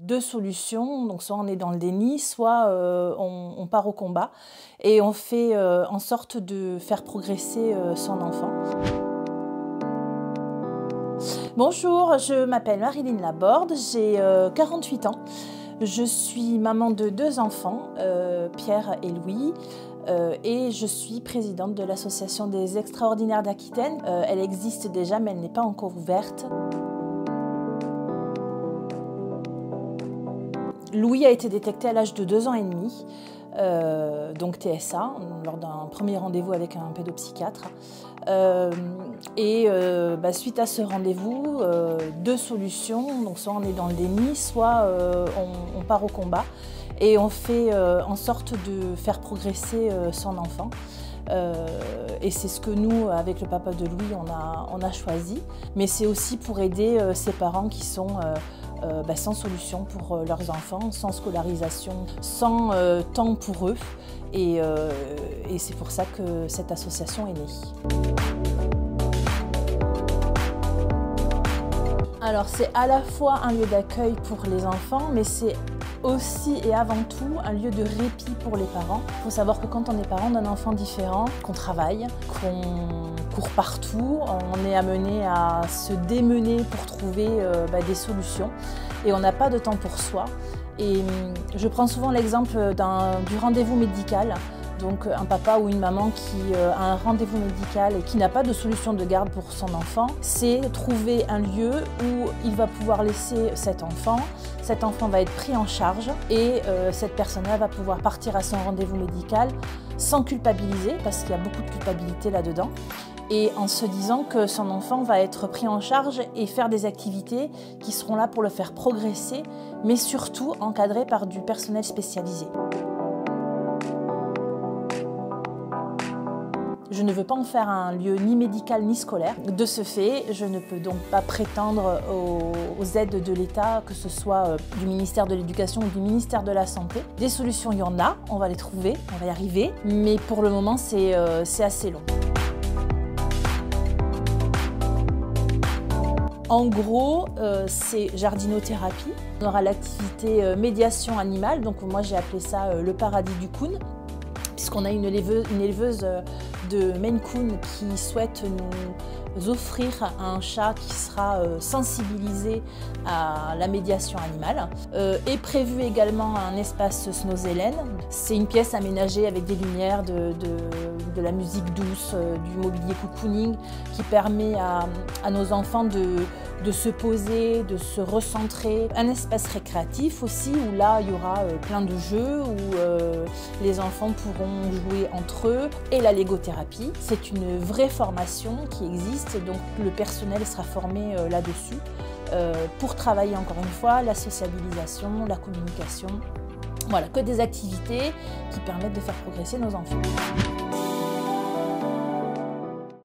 deux solutions, donc soit on est dans le déni, soit on part au combat et on fait en sorte de faire progresser son enfant. Bonjour, je m'appelle Marilyn Laborde, j'ai 48 ans. Je suis maman de deux enfants, Pierre et Louis, et je suis présidente de l'association des Extraordinaires d'Aquitaine. Elle existe déjà, mais elle n'est pas encore ouverte. Louis a été détecté à l'âge de 2 ans et demi, donc TSA, lors d'un premier rendez-vous avec un pédopsychiatre. Suite à ce rendez-vous, deux solutions, donc soit on est dans le déni, soit on part au combat et on fait en sorte de faire progresser son enfant. Et c'est ce que nous, avec le papa de Louis, on a choisi. Mais c'est aussi pour aider ces parents qui sont sans solution pour leurs enfants, sans scolarisation, sans temps pour eux. Et c'est pour ça que cette association est née. Alors c'est à la fois un lieu d'accueil pour les enfants, mais c'est aussi et avant tout un lieu de répit pour les parents. Il faut savoir que quand on est parent d'un enfant différent, qu'on travaille, qu'on court partout, on est amené à se démener pour trouver des solutions et on n'a pas de temps pour soi. Et je prends souvent l'exemple du rendez-vous médical. Donc un papa ou une maman qui a un rendez-vous médical et qui n'a pas de solution de garde pour son enfant, c'est trouver un lieu où il va pouvoir laisser cet enfant. Cet enfant va être pris en charge et cette personne-là va pouvoir partir à son rendez-vous médical sans culpabiliser, parce qu'il y a beaucoup de culpabilité là-dedans, et en se disant que son enfant va être pris en charge et faire des activités qui seront là pour le faire progresser, mais surtout encadrées par du personnel spécialisé. Je ne veux pas en faire un lieu ni médical ni scolaire. De ce fait, je ne peux donc pas prétendre aux aides de l'État, que ce soit du ministère de l'Éducation ou du ministère de la Santé. Des solutions, il y en a, on va les trouver, on va y arriver, mais pour le moment, c'est assez long. En gros, c'est jardinothérapie. On aura l'activité médiation animale, donc moi j'ai appelé ça le paradis du coon, puisqu'on a une éleveuse de Maine Coon qui souhaite nous offrir un chat qui sera sensibilisé à la médiation animale. Est prévu également un espace Snozellen. C'est une pièce aménagée avec des lumières, de la musique douce, du mobilier cocooning qui permet à nos enfants de se poser, de se recentrer. Un espace récréatif aussi où là il y aura plein de jeux où les enfants pourront jouer entre eux, et la légothérapie. C'est une vraie formation qui existe, donc le personnel sera formé là-dessus pour travailler encore une fois la sociabilisation, la communication. Voilà, que des activités qui permettent de faire progresser nos enfants.